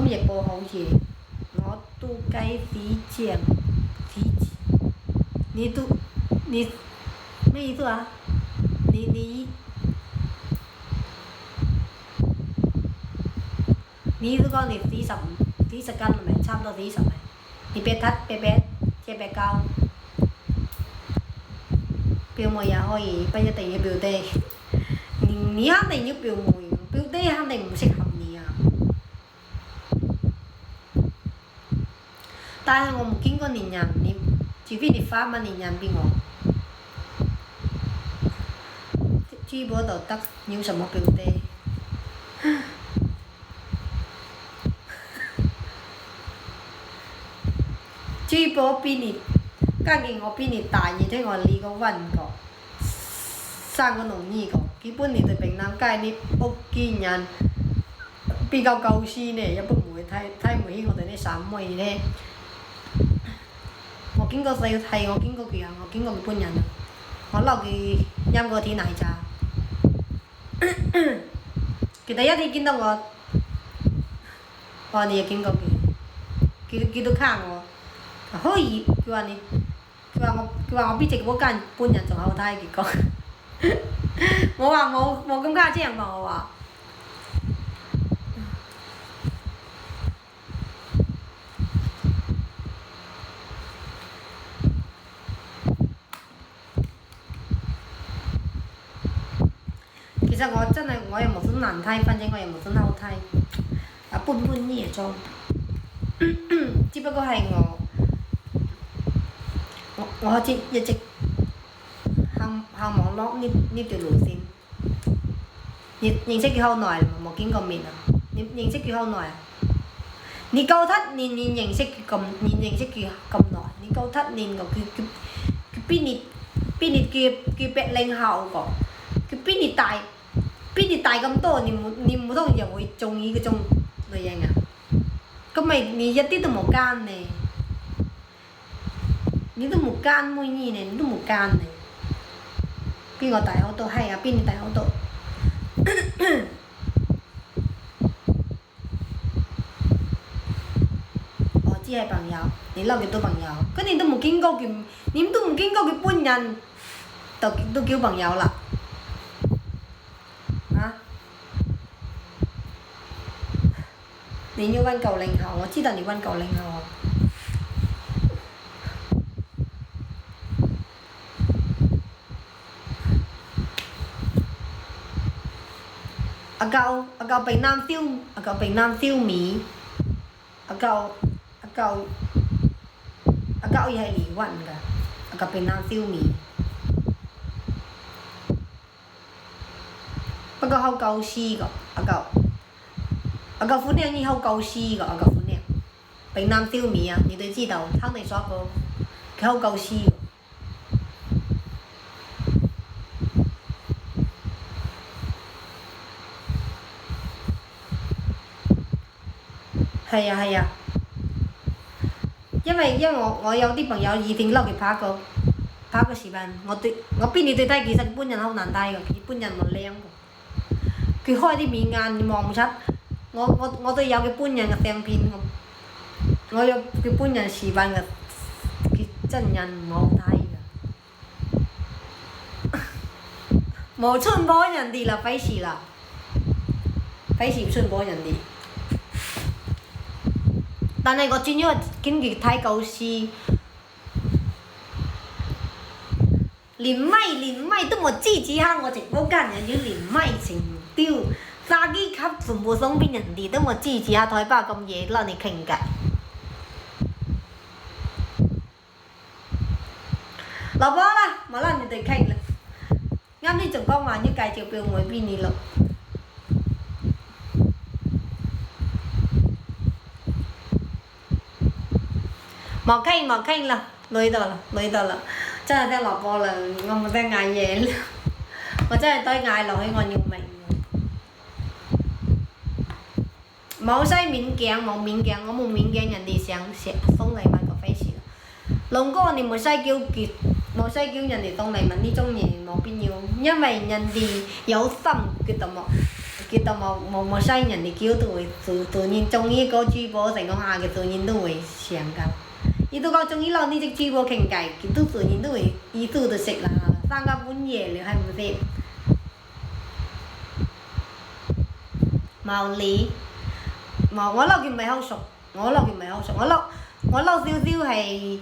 今日播好夜，我都該洗剪，你咩意思啊？你意思講你洗10斤了沒？差不多洗10沒？你別切別高，表妹也可以，不一定要表弟。你肯定要表妹，表弟肯定唔適合你啊！但係我冇見過連人，除非你發乜連人俾我。珠寶就得，要什麼表弟？珠寶比你，家境我比你大，而且我離過婚過，生過農醫過，基本你對平南街啲屋企人比較舊時呢，一般唔會睇唔起我哋啲三妹呢。我見過細係我見過佢啊，我見過佢本人啊，我嬲佢飲過啲奶茶。佢第一天見到我你又見過佢都卡我，可以佢話我比直播間本人仲好睇，結果我話冇咁誇張嘛，我話。其實我真係我又冇咁難睇，反正我又冇咁好睇，一般般呢種，只不過係我一直行網絡呢條路線，認識佢好耐啦，冇見過面啊！你認識佢好耐啊？你97年認識佢咁耐，你97年個佢比你叫80後個，佢比你大咁多，你唔通又會中意嗰種女人啊？咁咪你一啲都冇奸呢？你都冇奸妹呢？你都冇奸呢？邊個大好多？係啊，邊個大好多？我只係朋友，你嬲幾多朋友？咁你都冇見過佢，你都冇見過佢本人，都叫朋友啦。你要揾90後，我知道你揾90後。阿舊被男消滅，阿舊又係離婚㗎，阿舊被男消滅。不過好舊時㗎，阿舊姑娘你好舊時㗎，阿舊姑娘被男消滅啊！你都知道，肯定說過，佢好舊時㗎。係啊，因為我有啲朋友以前撈佢拍過視頻，我邊你對睇，其實佢本人好難睇㗎，佢本人冇靚㗎，佢開啲面眼你望唔出，我都有佢本人嘅相片，我有佢本人視頻嘅，佢真人唔好睇㗎，冇春波人哋啦，費事春波人哋。但係我主要見佢睇舊時，連麥都冇支持下我直播間人要連麥情調，炸機級全部送俾人哋都冇支持下台巴咁夜拉你傾偈。落波啦，冇啦你哋傾啦。啱啲仲講話要介紹表妹俾你咯。冇傾啦，累到啦，真係聽落播啦，我冇得嗌嘢啦，我真係對嗌落去我要命。冇使勉強，我冇勉強人哋想送禮物個費事。龍哥你冇使叫人哋送禮物呢種嘢冇必要，因為人哋有心佢就冇，佢就冇西人哋叫都會自然中意個主播成個下嘅自然都會上㗎。伊都講中意撈呢隻主播傾偈，佢都自然都會意思就識啦。3個半夜了還唔識？冇理，冇我撈佢唔係好熟，我撈少少係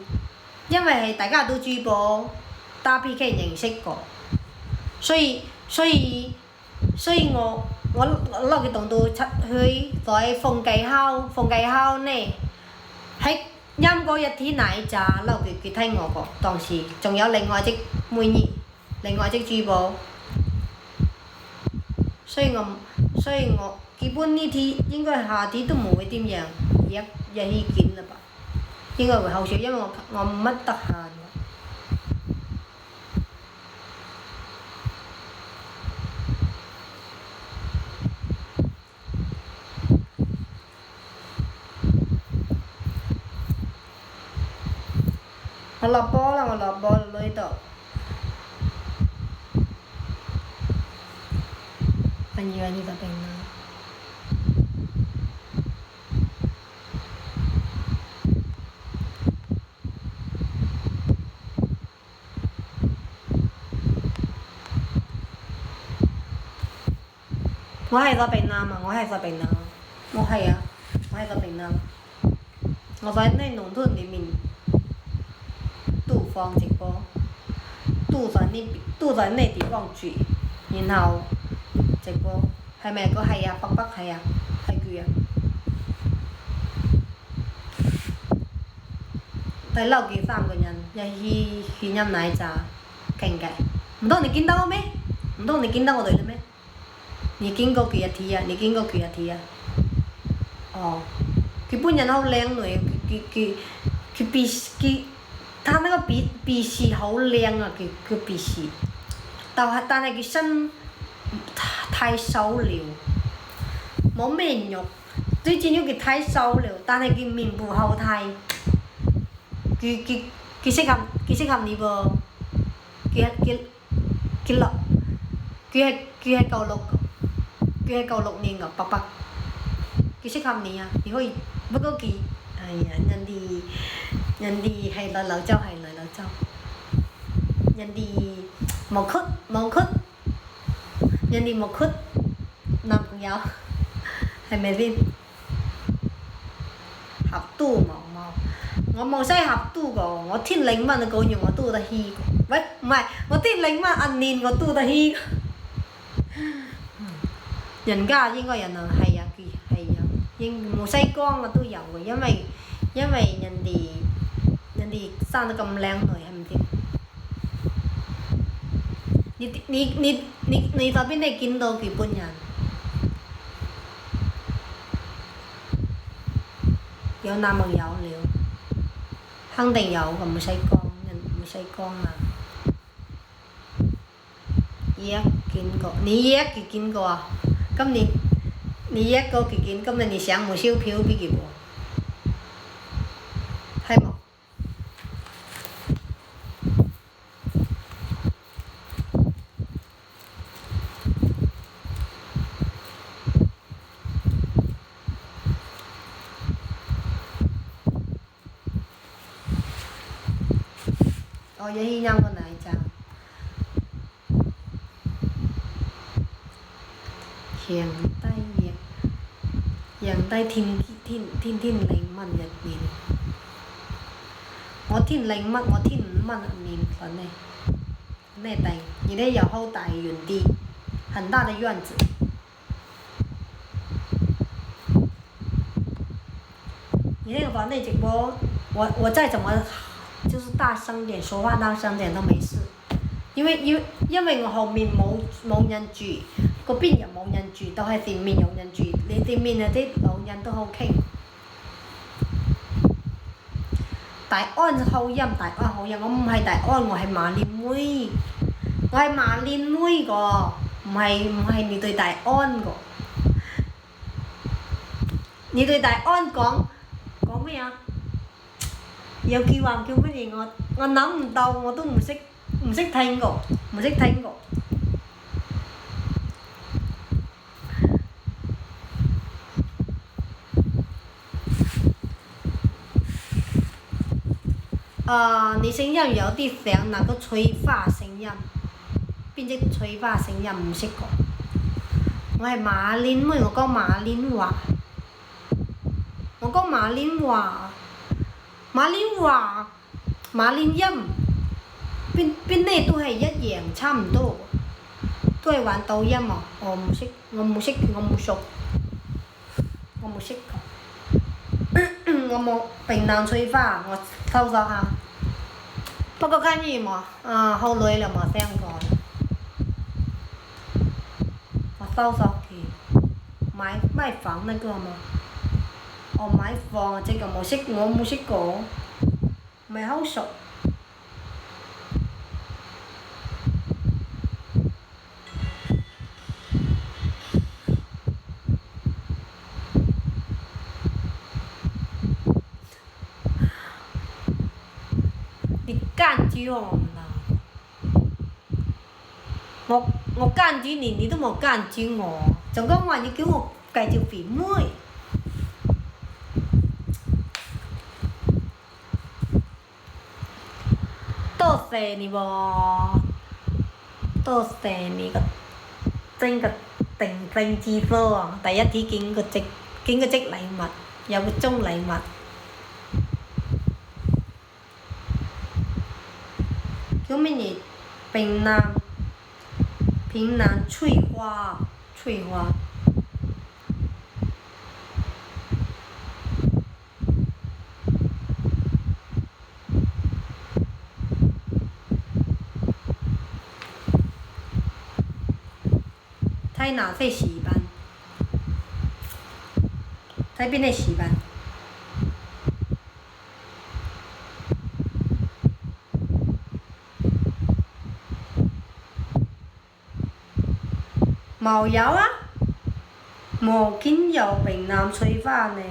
因為係大家都主播打 PK 認識過，所以我撈佢同到出去在鳳記烤呢，喺陰嗰日天奶茶撈佢睇我個，當時仲有另外一隻妹兒，另外一隻主播，所以我基本呢啲應該夏天都冇會點樣日去見啦吧，應該會好少，因為我冇乜得閒。我落波啦！我落波呢度。anh yêu anh đi tập bình nào我係個bình Nam啊，我係個bình Nam，我係啊，我係個bình Nam，我在那農村裡面都放直播，都在那地方住，然後直播係咪個係啊？北係啊，係佢啊。睇撈幾3個人一去飲奶茶傾偈，唔通你見到我咩？唔通你見到我哋啦咩？你見過佢一次啊？你見過佢一次啊？哦，佢本人好靚女，佢他那個鼻屎好靚啊！佢鼻屎，但係佢身太瘦了，冇咩肉，最主要佢太瘦了，但係佢面部好睇，佢適合你噃，佢係96年嘅伯伯，佢適合你啊！你可以不過佢，哎呀，人哋係來柳州，人哋冇缺男朋友，係咪先？合租冇，我冇使合租個，我天0蚊個月我租得起個，喂唔係，我天0蚊1年我租得起個。人家應該人啊，係啊，佢係啊，冇西江啊都有嘅，因為人哋生得咁靚女，係咪先？你在邊度見到佢本人？有男朋友了，肯定有個冇西江啊！見過，你佢見過啊？今年你個佢見，今年你上冇燒票俾佢喎？係冇？我也去飲過奶茶。陽低天0蚊1年，我天0蚊，我天5蚊1年份呢？那頂，你那有好大園地，很大的院子。你那個房內直播，我再怎麼就是大聲點說話，大聲點都沒事，因為我後面冇人住。嗰邊又冇人住，都係前面有人住。你前面嗰啲老人都好傾。大安好音，我唔係大安，我係馬連妹，我係馬連妹個，唔係你對大安個。你對大安講咩啊？有句話叫乜嘢？我諗唔到，我都唔識聽過。你聲音有啲像那個催化聲音，邊隻催化聲音唔識講。我係馬練妹，我講馬練話，我講馬練話，馬練話，馬練音，邊呢都係一樣，差唔多，都係玩抖音啊！我唔識，我冇識，我冇熟，我冇識講。我冇bình南催化，我搜索下。不過看見冇後來了冇聽過。我搜索佢買房那個嘛。買房啊，這個冇識，我冇識過，唔係好熟。幹住我唔啦，我幹住你都冇幹住我，仲講話要叫我介紹肥妹。多謝你喎，多謝你個真個定之數啊！第一次見個積禮物，有個鐘禮物。叫乜嘢？平南翠花。睇哪些時班？睇邊啲時班？冇有啊，冇見有平南翠花呢。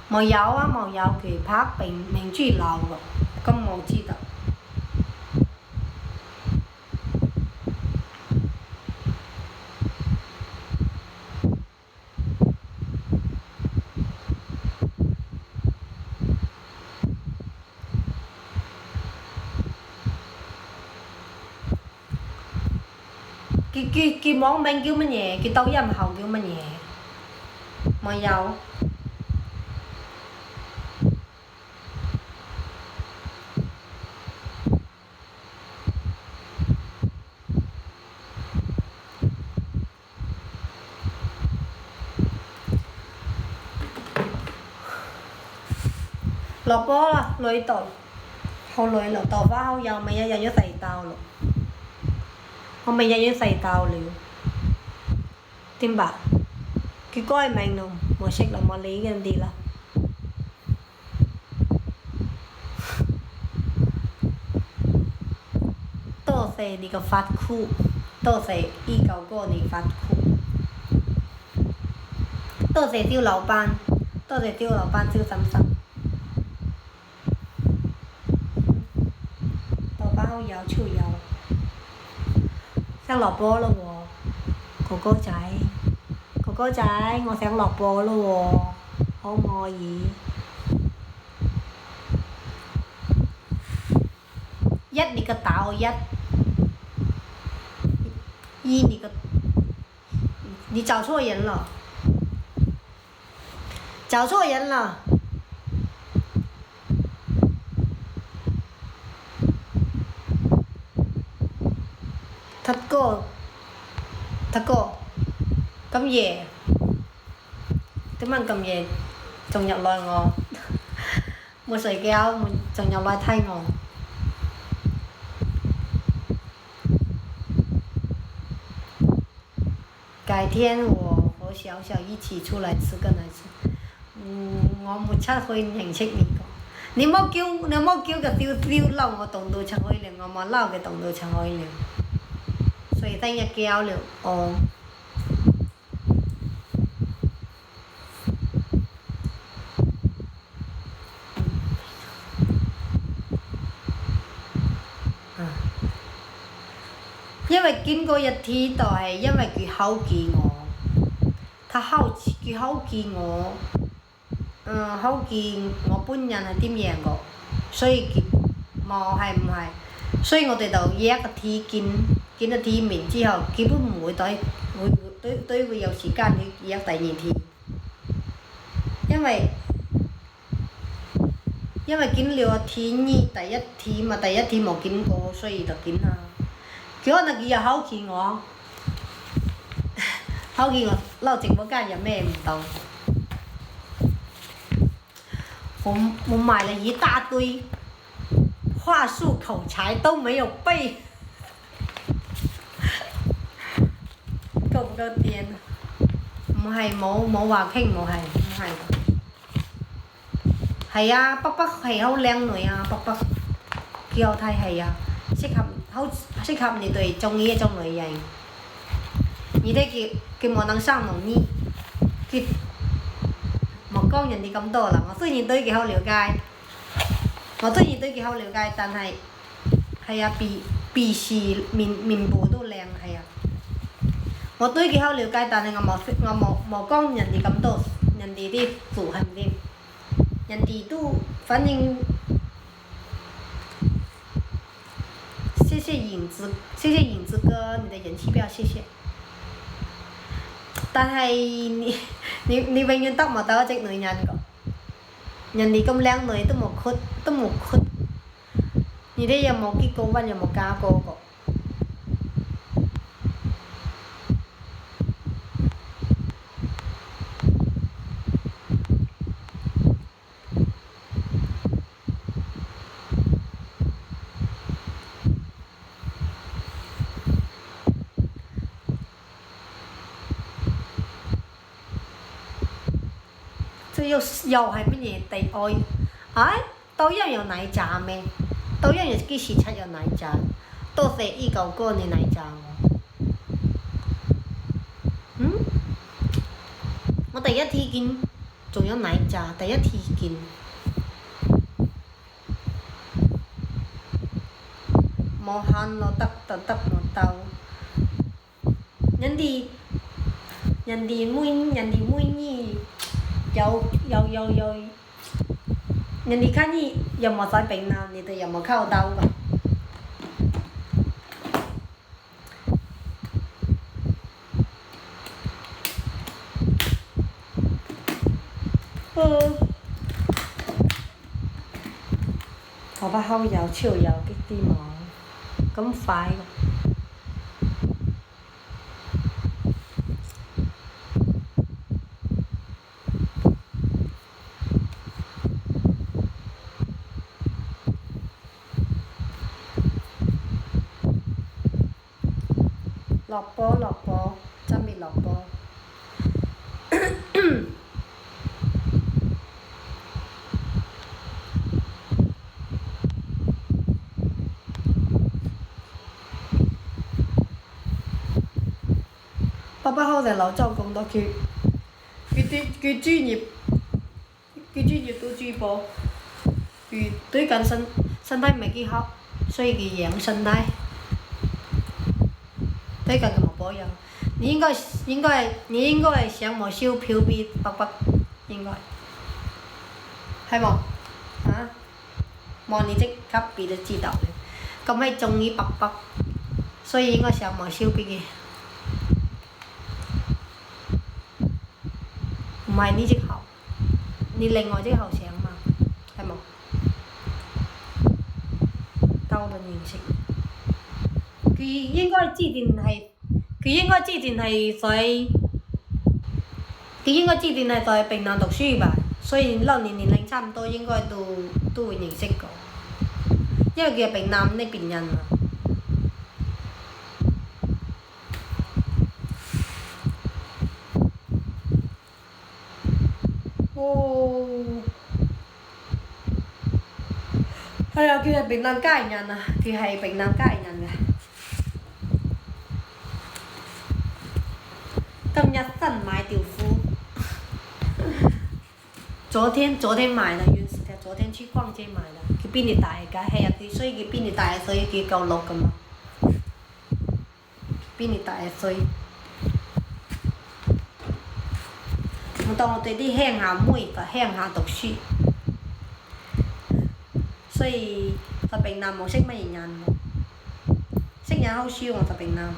冇有啊，冇有佢拍明珠樓喎，咁我知道。佢網名叫乜嘢？佢抖音號叫乜嘢？冇有。落波啦，累到，好累咯，豆花好油，咪一日要洗刀咯。我咪日要洗刀了，點辦？佢改名咯，冇識啦，冇理人哋啦。多謝你個髮箍，多謝依舊哥你髮箍，多謝刁老闆，多謝刁老闆小心心。豆花好油，超油。想落波咯喎，哥哥仔，我想落波咯喎，可唔可以？一你個打我一，你找錯人了，七哥，咁夜，點解咁夜仲入來我？冇睡覺，仲入來睇我。改天我和小小一起出來吃個奶茶。我冇出去認識你個，你冇叫個丟撈我動到出去了，我冇撈佢動到出去了。隨身一交了，哦。因為經過一天就係因為佢考見我，佢考見我，好似我本人係點贏過，所以冇係唔係？所以我哋就約個天見咗天面之後，基本唔會會有時間去約第二天，因為見了天呢第一天嘛，第一天冇見過，所以就見啦。佢可能佢又考驗我，撈直播間有咩唔同？我買了一大堆話術口才都沒有背，夠唔夠癲？唔係冇話傾，唔係。係啊，北北係好靚女啊，北北幾好睇係啊，適合你哋中意一種女人。而且佢冇能生容易，佢冇講人哋咁多啦。我雖然對佢好了解，但係係啊，鼻視面部都靚係啊。我對佢好了解，但係我冇講人哋咁多，人哋啲符係唔掂。人哋都反正謝謝影子哥，你的人氣標，謝謝。但係你永遠得唔到一隻女人㗎，人哋咁靚女都冇屈，你哋又冇結過婚又冇嫁過㗎。又係乜嘢地愛？抖音有奶茶咩？抖音有幾時出有奶茶？多謝依舊哥你奶茶我第一天見仲有奶茶，第一天見冇慳咯，得冇到。人哋妹呢？有，人哋看你有冇在病啦？你哋有冇靠刀㗎？頭髮好油，超油激啲毛，咁快㗎？落波，真未落波。爸爸好在老周講到佢專業到主播，佢最近身體唔係幾好，所以佢養身體。最近佢冇保養，你應該上網燒票俾北北，應該係冇望你即刻俾佢知道嘅，咁係中意北北，所以應該上網燒俾佢。唔係呢隻猴，你另外隻猴上嘛，係冇？兜到認識。佢應該之前係在平南讀書吧，所以年齡差唔多，應該都會認識個，因為佢係平南呢邊人嘛。係啊，佢係平南佳人啊，佢係平南佳人嘅。今日新買條褲，昨天買啦，原時係昨天去逛街買啦。佢邊度大㗎？係啊，所以佢邊度大，所以佢夠落㗎嘛。邊度大所以，我當我哋啲鄉下妹就鄉下讀書，所以就平南冇識乜嘢人，識人好少我就平南，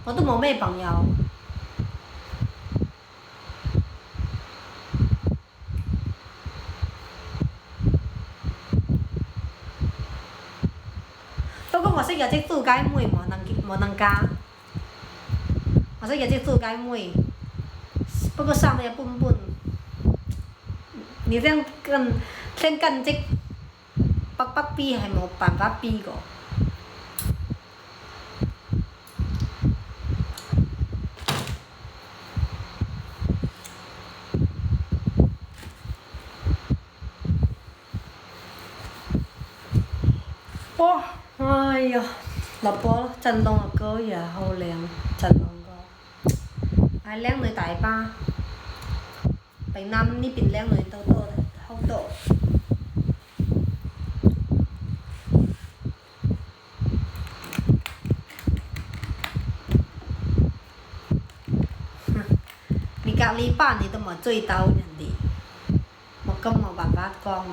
我都冇咩朋友。不過我識有隻做街妹冇能嫁，我識有隻做街妹，不過生得一般般。你這樣跟隻北比係冇辦法比個。哇！哎呀，落波震動嘅歌也好靚，震動歌，係靚女大把，平南呢邊靚女都多，好多。你隔離班你都冇追到人哋，我咁冇辦法講啊。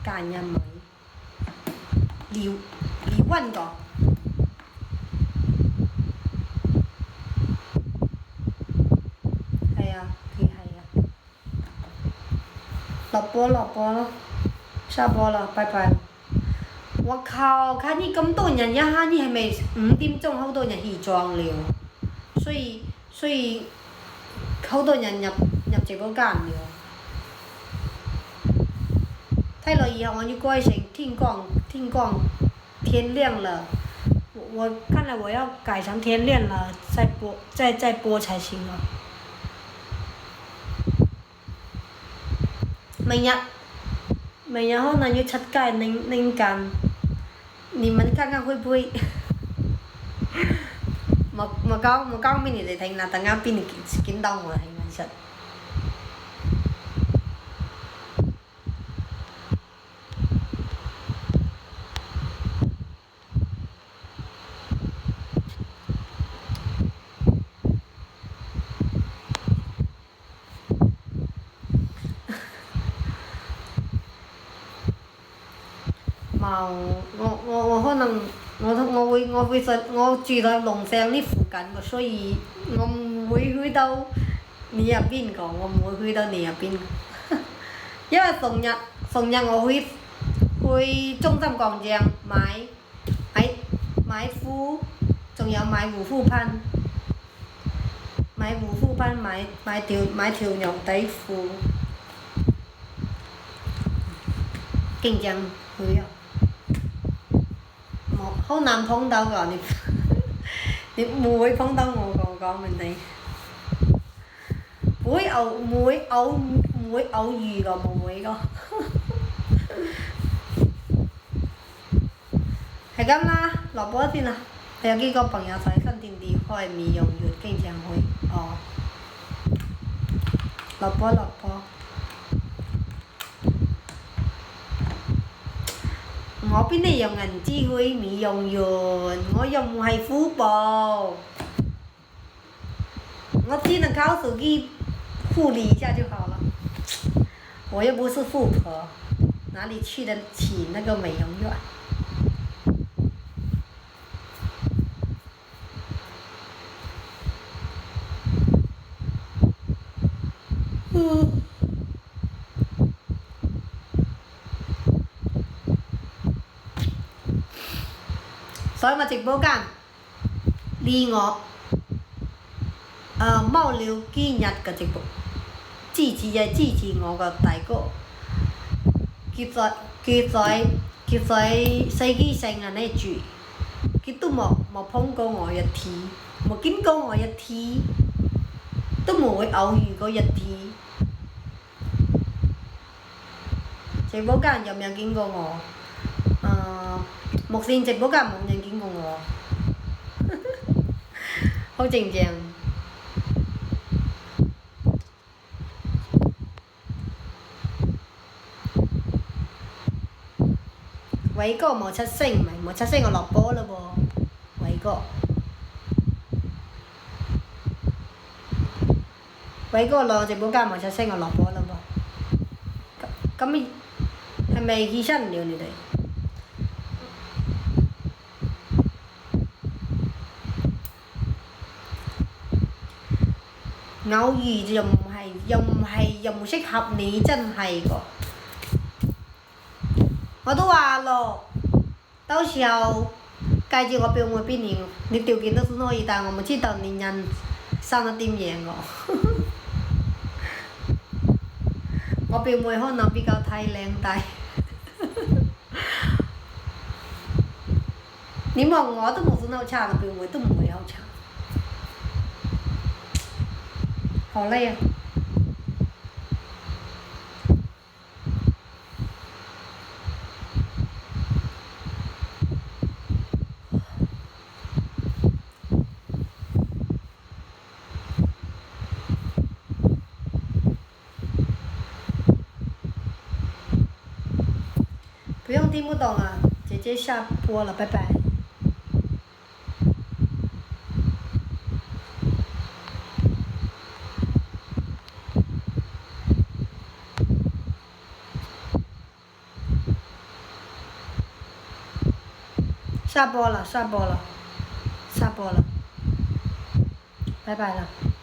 間人咪離婚個，係啊，佢係啊。落波咯，下播啦，拜拜。我靠！看你咁多人一下，你係咪5點鐘好多人起床了？所以好多人入直播間了。睇落以後我要改成天光，天亮了，我看來我要改成天亮了再播才行了。明日可能要出街領緊，你們看看會不會？我講俾你哋聽啦，等間俾你見到我係咪實？我可能我住在龍翔呢附近嘅，所以我唔會去到你入邊個，我唔會去到你入邊。因為逢日我去中心廣場買褲，仲有買護膚品，買條牛仔褲，經常去啊。好難碰到㗎，你唔會碰到我講俾你，唔會偶遇㗎，唔會㗎。係咁啦，落播先啦。我有幾個朋友在新天地開美容院，經常去。哦，落播。我邊度用銀紙去美容院？我又唔係富婆，我只能靠手機護理一下就好了。我又不是富婆，哪裡去得起那個美容院？所以我直播間離我冇了幾日嘅直播，支持我個大哥，佢在世紀城嗰度住，佢都冇碰過我一次，冇見過我一次，都冇會偶遇過一次。直播間有冇人見過我？目前直播間冇人見過我，好正常。偉哥冇出聲，唔係冇出聲，我落波嘞喎，偉哥。偉哥落直播間冇出聲，我落波嘞喎。咁係咪起身了你哋？偶爾又唔係，又唔適合你，真係個。我都話咯，到時候介紹我表妹俾你，你條件都可以，但我唔知道你人生得點樣喎。我表妹可能比較太靚大。你望我都冇算好差，我表妹都唔會好差。好累啊！不用聽不懂啊，姐姐下播了，拜拜。下播了，下播了，下播了，拜拜了。